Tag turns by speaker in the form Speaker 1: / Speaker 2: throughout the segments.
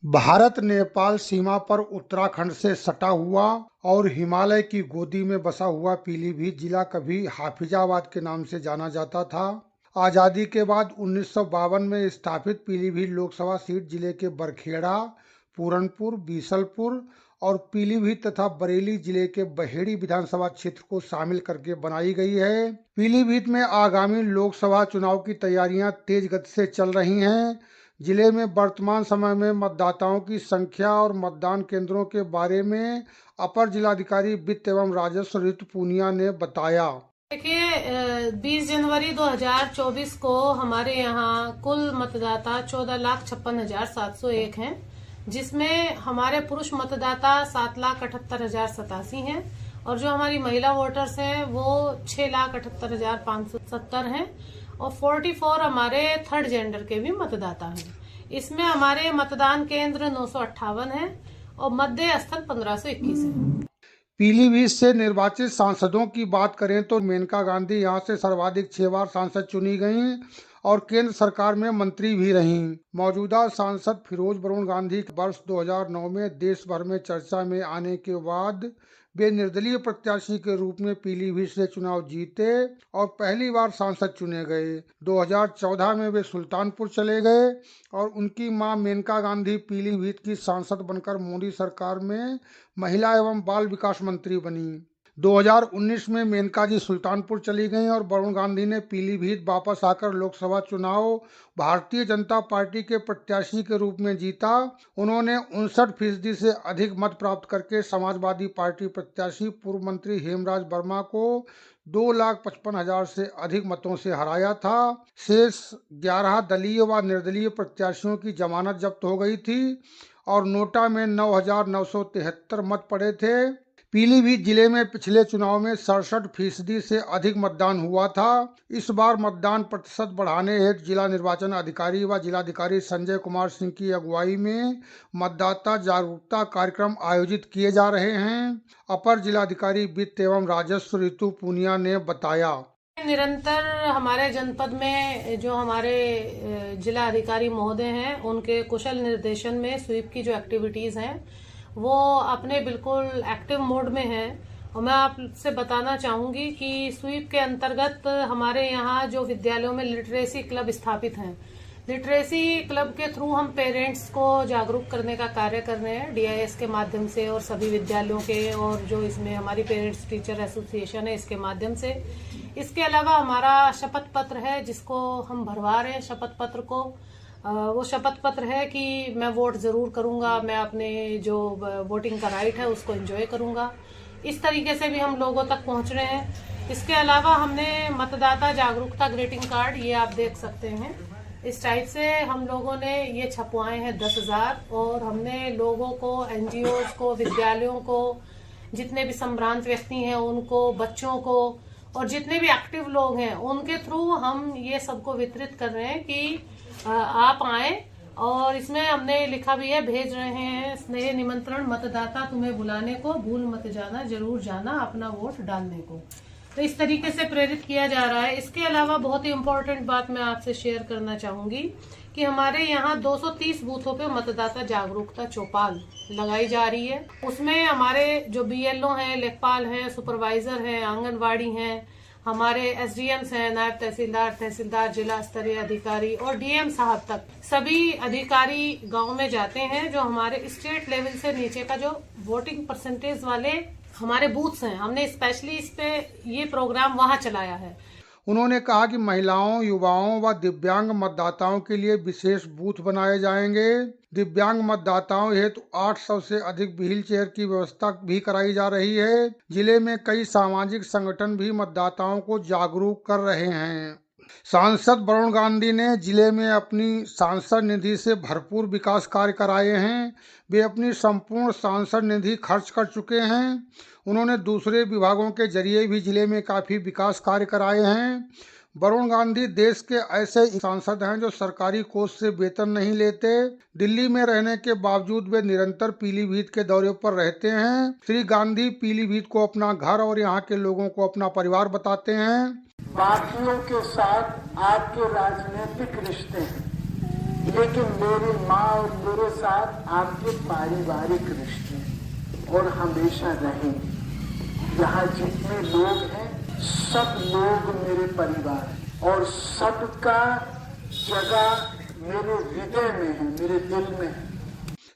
Speaker 1: भारत नेपाल सीमा पर उत्तराखंड से सटा हुआ और हिमालय की गोदी में बसा हुआ पीलीभीत जिला कभी हाफिजाबाद के नाम से जाना जाता था। आज़ादी के बाद 1952 में स्थापित पीलीभीत लोकसभा सीट जिले के बरखेड़ा, पूरनपुर, बीसलपुर और पीलीभीत तथा बरेली जिले के बहेड़ी विधानसभा क्षेत्र को शामिल करके बनाई गई है। पीलीभीत में आगामी लोकसभा चुनाव की तैयारियां तेज गति से चल रही हैं। जिले में वर्तमान समय में मतदाताओं की संख्या और मतदान केंद्रों के बारे में अपर जिलाधिकारी वित्त एवं राजस्व ऋतु पूनिया ने बताया।
Speaker 2: देखिए, 20 जनवरी 2024 को हमारे यहाँ कुल मतदाता 14,56,701 हैं, जिसमें हमारे पुरुष मतदाता 7,78,087 हैं और जो हमारी महिला वोटर्स हैं वो 6,78,570 हैं और 44 हमारे थर्ड जेंडर के भी मतदाता हैं। इसमें हमारे मतदान केंद्र 958 हैं और मध्य स्थल 1521 है।
Speaker 1: पीलीभीत से निर्वाचित सांसदों की बात करें तो मेनका गांधी यहां से सर्वाधिक 6 बार सांसद चुनी गईं और केंद्र सरकार में मंत्री भी रहीं। मौजूदा सांसद फिरोज बरुण गांधी वर्ष 2009 में देश भर में चर्चा में आने के बाद वे निर्दलीय प्रत्याशी के रूप में पीलीभीत से चुनाव जीते और पहली बार सांसद चुने गए। 2014 में वे सुल्तानपुर चले गए और उनकी मां मेनका गांधी पीलीभीत की सांसद बनकर मोदी सरकार में महिला एवं बाल विकास मंत्री बनी। 2019 में मेनका जी सुल्तानपुर चली गईं और वरुण गांधी ने पीलीभीत वापस आकर लोकसभा चुनाव भारतीय जनता पार्टी के प्रत्याशी के रूप में जीता। उन्होंने 59% से अधिक मत प्राप्त करके समाजवादी पार्टी प्रत्याशी पूर्व मंत्री हेमराज वर्मा को 2,55,000 से अधिक मतों से हराया था। शेष 11 दलीय व निर्दलीय प्रत्याशियों की जमानत जब्त हो गई थी और नोटा में 9,973 मत पड़े थे। पीलीभीत जिले में पिछले चुनाव में 67% से अधिक मतदान हुआ था। इस बार मतदान प्रतिशत बढ़ाने हेतु जिला निर्वाचन अधिकारी व जिलाधिकारी संजय कुमार सिंह की अगुवाई में मतदाता जागरूकता कार्यक्रम आयोजित किए जा रहे हैं। अपर जिलाधिकारी वित्त एवं राजस्व ऋतु पूनिया ने बताया।
Speaker 2: निरंतर हमारे जनपद में जो हमारे जिला अधिकारी महोदय हैं उनके कुशल निर्देशन में स्वीप की जो एक्टिविटीज हैं वो अपने बिल्कुल एक्टिव मोड में है और मैं आपसे बताना चाहूंगी कि स्वीप के अंतर्गत हमारे यहाँ जो विद्यालयों में लिटरेसी क्लब स्थापित हैं, लिटरेसी क्लब के थ्रू हम पेरेंट्स को जागरूक करने का कार्य कर रहे हैं DIS के माध्यम से और सभी विद्यालयों के और जो इसमें हमारी पेरेंट्स टीचर एसोसिएशन है इसके माध्यम से। इसके अलावा हमारा शपथ पत्र है जिसको हम भरवा रहे हैं। शपथ पत्र को वो शपथ पत्र है कि मैं वोट जरूर करूंगा, मैं अपने जो वोटिंग का राइट है उसको एंजॉय करूंगा। इस तरीके से भी हम लोगों तक पहुंच रहे हैं। इसके अलावा हमने मतदाता जागरूकता ग्रीटिंग कार्ड, ये आप देख सकते हैं, इस टाइप से हम लोगों ने ये छपवाए हैं 10,000 और हमने लोगों को, NGOs को, विद्यालयों को, जितने भी संभ्रांत व्यक्ति हैं उनको, बच्चों को और जितने भी एक्टिव लोग हैं उनके थ्रू हम ये सबको वितरित कर रहे हैं कि आप आए। और इसमें हमने लिखा भी है, भेज रहे हैं स्नेह निमंत्रण मतदाता तुम्हें बुलाने को, भूल मत जाना, जरूर जाना अपना वोट डालने को। तो इस तरीके से प्रेरित किया जा रहा है। इसके अलावा बहुत ही इम्पोर्टेंट बात मैं आपसे शेयर करना चाहूंगी कि हमारे यहाँ 230 बूथों पे मतदाता जागरूकता चौपाल लगाई जा रही है। उसमें हमारे जो BLO हैं, लेखपाल हैं, सुपरवाइजर हैं, आंगनवाड़ी हैं, हमारे SDMs हैं, नायब तहसीलदार, तहसीलदार, जिला स्तरीय अधिकारी और DM साहब तक सभी अधिकारी गांव में जाते हैं। जो हमारे स्टेट लेवल से नीचे का जो वोटिंग परसेंटेज वाले हमारे बूथ्स हैं, हमने स्पेशली इस पे ये प्रोग्राम वहां चलाया है।
Speaker 1: उन्होंने कहा कि महिलाओं, युवाओं व दिव्यांग मतदाताओं के लिए विशेष बूथ बनाए जाएंगे। दिव्यांग मतदाताओं हेतु 800 से अधिक व्हील चेयर की व्यवस्था भी कराई जा रही है। जिले में कई सामाजिक संगठन भी मतदाताओं को जागरूक कर रहे हैं। सांसद वरुण गांधी ने जिले में अपनी सांसद निधि से भरपूर विकास कार्य कराए हैं। वे अपनी संपूर्ण सांसद निधि खर्च कर चुके हैं। उन्होंने दूसरे विभागों के जरिए भी जिले में काफी विकास कार्य कराए हैं। वरुण गांधी देश के ऐसे सांसद हैं जो सरकारी कोष से वेतन नहीं लेते। दिल्ली में रहने के बावजूद वे निरंतर पीलीभीत के दौरे पर रहते हैं। श्री गांधी पीलीभीत को अपना घर और यहाँ के लोगों को अपना परिवार बताते हैं।
Speaker 3: बाकियों के साथ आपके राजनीतिक रिश्ते हैं, लेकिन मेरी माँ और मेरे साथ आपके पारिवारिक रिश्ते और हमेशा रहेंगे। यहाँ जितने लोग हैं सब लोग मेरे परिवार हैं और सबका जगह मेरे हृदय में है, मेरे दिल में है।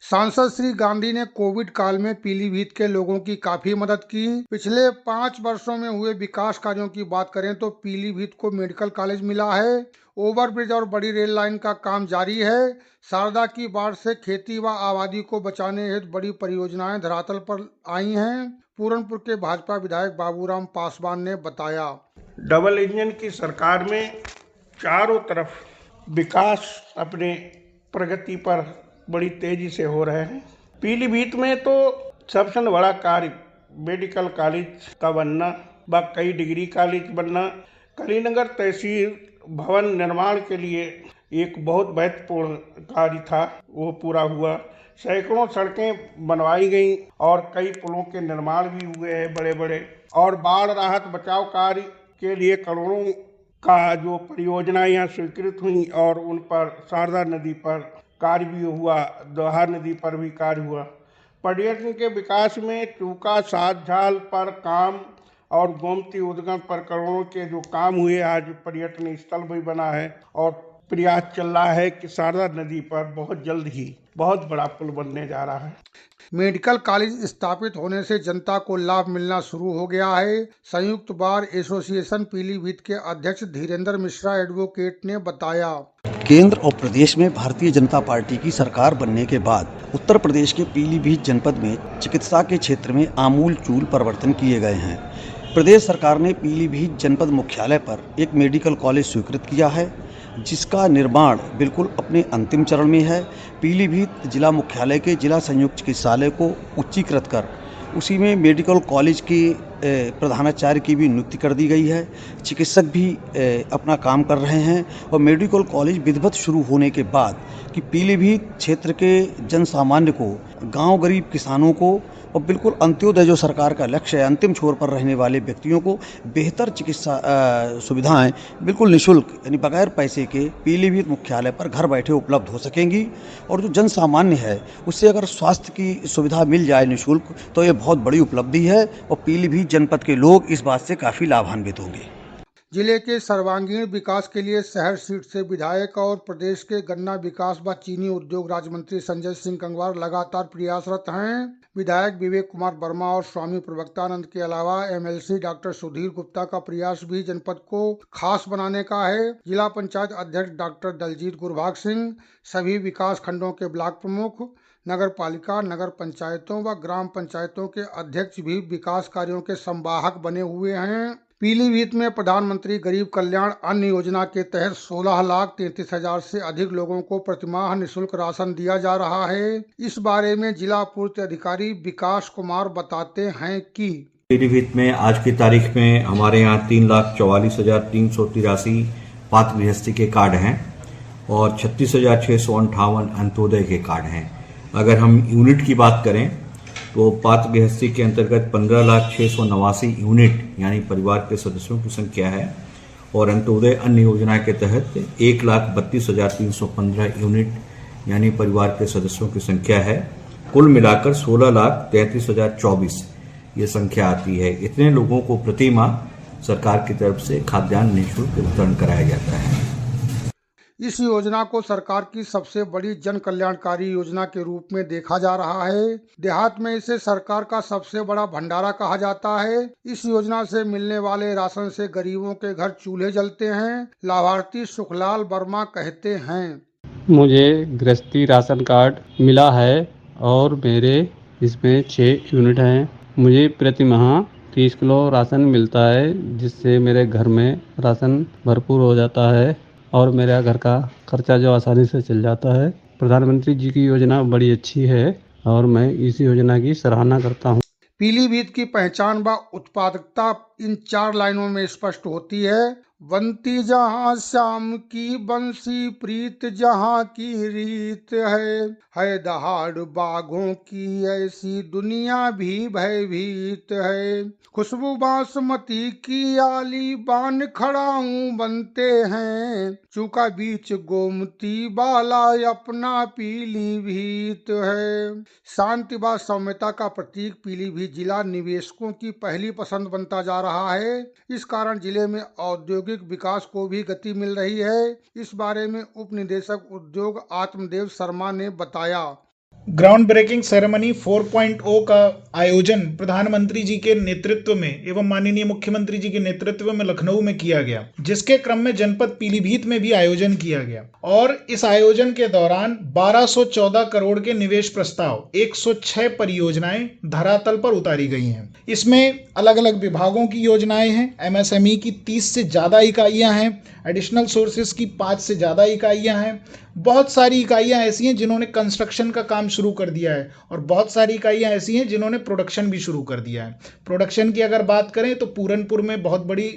Speaker 1: सांसद श्री गांधी ने कोविड काल में पीलीभीत के लोगों की काफी मदद की। पिछले 5 वर्षों में हुए विकास कार्यों की बात करें तो पीलीभीत को मेडिकल कॉलेज मिला है, ओवरब्रिज और बड़ी रेल लाइन का काम जारी है। शारदा की बाढ़ से खेती व आबादी को बचाने हेतु बड़ी परियोजनाएं धरातल पर आई हैं। पूरनपुर के भाजपा विधायक बाबूराम पासवान ने बताया।
Speaker 4: डबल इंजन की सरकार में चारों तरफ विकास अपने प्रगति पर बड़ी तेजी से हो रहे हैं। पीलीभीत में तो सबसे बड़ा कार्य मेडिकल कॉलेज का बनना व कई डिग्री कॉलेज बनना, कलीनगर तहसील भवन निर्माण के लिए एक बहुत महत्वपूर्ण कार्य था, वो पूरा हुआ। सैकड़ों सड़कें बनवाई गई और कई पुलों के निर्माण भी हुए हैं बड़े बड़े, और बाढ़ राहत बचाव कार्य के लिए करोड़ों का जो परियोजना यहाँ स्वीकृत हुई और उन पर शारदा नदी पर कार्य भी हुआ, दोहा नदी पर भी कार्य हुआ। पर्यटन के विकास में चूका सात झाल पर काम और गोमती उद्गम पर करोड़ों के जो काम हुए, आज पर्यटन स्थल भी बना है और प्रयास चल रहा है कि शारदा नदी पर बहुत जल्द ही बहुत बड़ा पुल बनने जा रहा है।
Speaker 1: मेडिकल कॉलेज स्थापित होने से जनता को लाभ मिलना शुरू हो गया है। संयुक्त बार एसोसिएशन पीलीभीत के अध्यक्ष धीरेन्द्र मिश्रा एडवोकेट ने बताया।
Speaker 5: केंद्र और प्रदेश में भारतीय जनता पार्टी की सरकार बनने के बाद उत्तर प्रदेश के पीलीभीत जनपद में चिकित्सा के क्षेत्र में आमूल-चूल परिवर्तन किए गए हैं। प्रदेश सरकार ने पीलीभीत जनपद मुख्यालय पर एक मेडिकल कॉलेज स्वीकृत किया है, जिसका निर्माण बिल्कुल अपने अंतिम चरण में है। पीलीभीत जिला मुख्यालय के जिला संयुक्त चिकित्सालय को उच्चीकृत कर उसी में मेडिकल कॉलेज की प्रधानाचार्य की भी नियुक्ति कर दी गई है। चिकित्सक भी अपना काम कर रहे हैं और मेडिकल कॉलेज विधिवत शुरू होने के बाद कि पीलीभीत क्षेत्र के जन सामान्य को, गांव गरीब किसानों को और बिल्कुल अंत्योदय जो सरकार का लक्ष्य है, अंतिम छोर पर रहने वाले व्यक्तियों को बेहतर चिकित्सा सुविधाएं बिल्कुल निःशुल्क यानी बगैर पैसे के पीलीभीत मुख्यालय पर घर बैठे उपलब्ध हो सकेंगी। और जो जन सामान्य है उससे अगर स्वास्थ्य की सुविधा मिल जाए निःशुल्क तो ये बहुत बड़ी उपलब्धि है और पीलीभीत जनपद के लोग इस बात से काफ़ी लाभान्वित होंगे।
Speaker 1: जिले के सर्वांगीण विकास के लिए शहर सीट से विधायक और प्रदेश के गन्ना विकास व चीनी उद्योग राज्य मंत्री संजय सिंह कंगवार लगातार प्रयासरत हैं। विधायक विवेक कुमार वर्मा और स्वामी प्रवक्तानंद के अलावा एमएलसी डॉक्टर सुधीर गुप्ता का प्रयास भी जनपद को खास बनाने का है। जिला पंचायत अध्यक्ष डॉक्टर दलजीत गुरभाग सिंह, सभी विकास खंडों के ब्लॉक प्रमुख, नगर पालिका, नगर पंचायतों व ग्राम पंचायतों के अध्यक्ष भी विकास कार्यों के संवाहक बने हुए हैं। पीलीभीत में प्रधानमंत्री गरीब कल्याण अन्न योजना के तहत 16,33,000 से अधिक लोगों को प्रतिमाह निःशुल्क राशन दिया जा रहा है। इस बारे में जिला पूर्ति अधिकारी विकास कुमार बताते हैं कि
Speaker 6: पीलीभीत में आज की तारीख में हमारे यहाँ 3,44,383 पात्र गृहस्थी के कार्ड हैं और 36,658 अंत्योदय के कार्ड हैं। अगर हम यूनिट की बात करें तो पात्र गृहस्थी के अंतर्गत 15,689 यूनिट यानी परिवार के सदस्यों की संख्या है और अंत्योदय अन्न योजना के तहत 1,32,315 यूनिट यानी परिवार के सदस्यों की संख्या है। कुल मिलाकर 16,33,024 ये संख्या आती है। इतने लोगों को प्रति माह सरकार की तरफ से खाद्यान्न निःशुल्क वितरण कराया जाता है।
Speaker 1: इस योजना को सरकार की सबसे बड़ी जन कल्याणकारी योजना के रूप में देखा जा रहा है। देहात में इसे सरकार का सबसे बड़ा भंडारा कहा जाता है। इस योजना से मिलने वाले राशन से गरीबों के घर चूल्हे जलते हैं। लाभार्थी सुखलाल वर्मा कहते हैं,
Speaker 7: मुझे गृहस्थी राशन कार्ड मिला है और मेरे इसमें 6 यूनिट हैं। मुझे प्रति माह 30 किलो राशन मिलता है, जिससे मेरे घर में राशन भरपूर हो जाता है और मेरा घर का खर्चा जो आसानी से चल जाता है। प्रधानमंत्री जी की योजना बड़ी अच्छी है और मैं इस योजना की सराहना करता हूं।
Speaker 1: पीलीभीत की पहचान व उत्पादकता इन 4 लाइनों में स्पष्ट होती है। बनती जहाँ श्याम की बंसी प्रीत जहाँ की रीत है दहाड़ बाघों की ऐसी दुनिया भी भयभीत है। खुशबू बासमती की आली बान खड़ा हूँ बनते हैं, चूका बीच गोमती बाला अपना पीलीभीत है। शांति व सौम्यता का प्रतीक पीलीभीत जिला निवेशकों की पहली पसंद बनता जा रहा है। इस कारण जिले में औद्योगिक विकास को भी गति मिल रही है। इस बारे में उप निदेशक उद्योग आत्मदेव शर्मा ने बताया।
Speaker 8: ग्राउंड ब्रेकिंग सेरेमनी 4.0 का आयोजन प्रधानमंत्री जी के नेतृत्व में एवं माननीय मुख्यमंत्री जी के नेतृत्व में लखनऊ में किया गया, जिसके क्रम में जनपद पीलीभीत में भी आयोजन किया गया और इस आयोजन के दौरान 1214 करोड़ के निवेश प्रस्ताव 106 परियोजनाएं धरातल पर उतारी गई हैं। इसमें अलग अलग विभागों की योजनाएं हैं, एमएसएमई की 30 से ज़्यादा इकाइयां हैं, एडिशनल सोर्सेज की 5 से ज़्यादा इकाइयां हैं। बहुत सारी इकाइयां ऐसी हैं जिन्होंने कंस्ट्रक्शन का काम शुरू कर दिया है और बहुत सारी इकाइयां ऐसी हैं जिन्होंने प्रोडक्शन भी शुरू कर दिया है। प्रोडक्शन की अगर बात करें तो पूरनपुर में बहुत बड़ी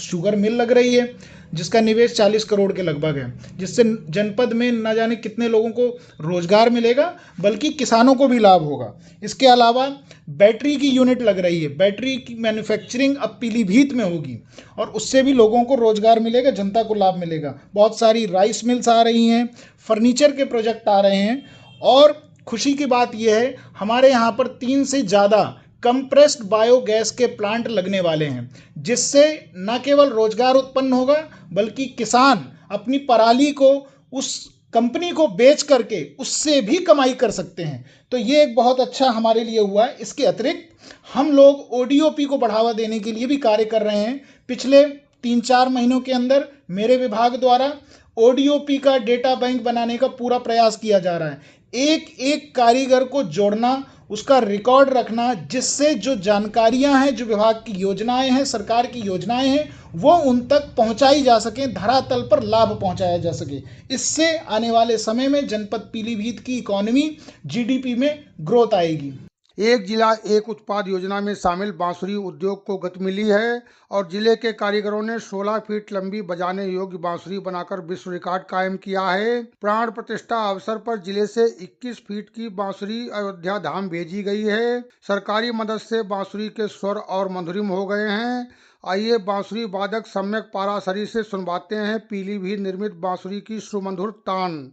Speaker 8: शुगर मिल लग रही है जिसका निवेश 40 करोड़ के लगभग है, जिससे जनपद में न जाने कितने लोगों को रोजगार मिलेगा, बल्कि किसानों को भी लाभ होगा। इसके अलावा बैटरी की यूनिट लग रही है, बैटरी की मैन्युफैक्चरिंग अब पीलीभीत में होगी और उससे भी लोगों को रोजगार मिलेगा, जनता को लाभ मिलेगा। बहुत सारी राइस मिल्स आ रही हैं, फर्नीचर के प्रोजेक्ट आ रहे हैं और खुशी की बात यह है हमारे यहाँ पर 3 से ज़्यादा कंप्रेस्ड बायोगैस के प्लांट लगने वाले हैं, जिससे न केवल रोजगार उत्पन्न होगा बल्कि किसान अपनी पराली को उस कंपनी को बेच करके उससे भी कमाई कर सकते हैं। तो ये एक बहुत अच्छा हमारे लिए हुआ है। इसके अतिरिक्त हम लोग ओडीओपी को बढ़ावा देने के लिए भी कार्य कर रहे हैं। पिछले 3-4 महीनों के अंदर मेरे विभाग द्वारा ओडीओपी का डेटा बैंक बनाने का पूरा प्रयास किया जा रहा है। एक एक कारीगर को जोड़ना, उसका रिकॉर्ड रखना, जिससे जो जानकारियां हैं, जो विभाग की योजनाएं हैं, सरकार की योजनाएं हैं, वो उन तक पहुंचाई जा सकें, धरातल पर लाभ पहुंचाया जा सके। इससे आने वाले समय में जनपद पीलीभीत की इकोनॉमी, जीडीपी में ग्रोथ आएगी।
Speaker 1: एक जिला एक उत्पाद योजना में शामिल बांसुरी उद्योग को गति मिली है और जिले के कारीगरों ने 16 फीट लंबी बजाने योग्य बांसुरी बनाकर विश्व रिकॉर्ड कायम किया है। प्राण प्रतिष्ठा अवसर पर जिले से 21 फीट की बांसुरी अयोध्या धाम भेजी गई है। सरकारी मदद से बांसुरी के स्वर और मधुरिम हो गए हैं। आइए बांसुरी वादक सम्यक पाराशरी से सुनवाते हैं पीलीभीत निर्मित बांसुरी की सुमधुर तान।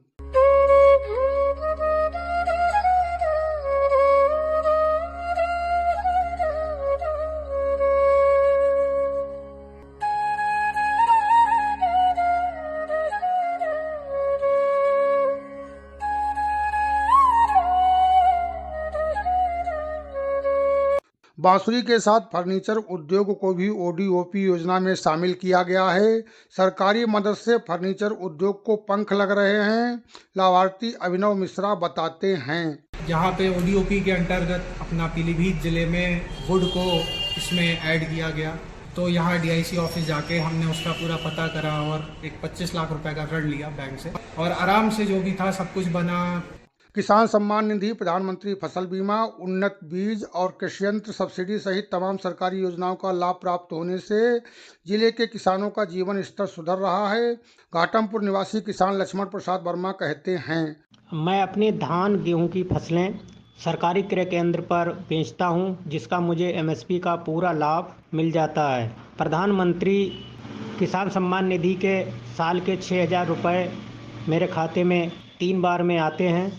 Speaker 1: बांसुरी के साथ फर्नीचर उद्योग को भी ओडीओपी योजना में शामिल किया गया है। सरकारी मदद से फर्नीचर उद्योग को पंख लग रहे हैं। लाभार्थी अभिनव मिश्रा बताते हैं।
Speaker 9: यहाँ पे ओडीओपी के अंतर्गत अपना पीलीभीत जिले में वुड को इसमें ऐड किया गया, तो यहाँ डीआईसी ऑफिस जाके हमने उसका पूरा पता करा और एक 25 लाख रुपए का ऋण लिया बैंक से और आराम से जो भी था सब कुछ बना।
Speaker 1: किसान सम्मान निधि, प्रधानमंत्री फसल बीमा, उन्नत बीज और कृषि यंत्र सब्सिडी सहित तमाम सरकारी योजनाओं का लाभ प्राप्त होने से जिले के किसानों का जीवन स्तर सुधर रहा है। घाटमपुर निवासी किसान लक्ष्मण प्रसाद वर्मा कहते हैं,
Speaker 10: मैं अपनी धान गेहूं की फसलें सरकारी क्रय केंद्र पर बेचता हूं, जिसका मुझे एमएसपी का पूरा लाभ मिल जाता है। प्रधानमंत्री किसान सम्मान निधि के साल के 6,000 रुपये मेरे खाते में 3 बार में आते हैं।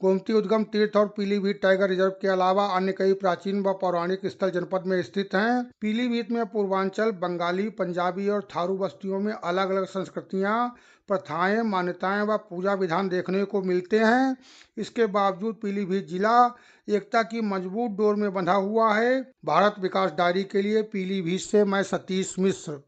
Speaker 1: गोमती उद्गम तीर्थ और पीलीभीत टाइगर रिजर्व के अलावा अन्य कई प्राचीन व पौराणिक स्थल जनपद में स्थित हैं। पीलीभीत में पूर्वांचल, बंगाली, पंजाबी और थारू बस्तियों में अलग अलग संस्कृतियां, प्रथाएं, मान्यताएं व पूजा विधान देखने को मिलते हैं। इसके बावजूद पीलीभीत जिला एकता की मजबूत डोर में बंधा हुआ है। भारत विकास डायरी के लिए पीलीभीत से मैं सतीश मिश्र।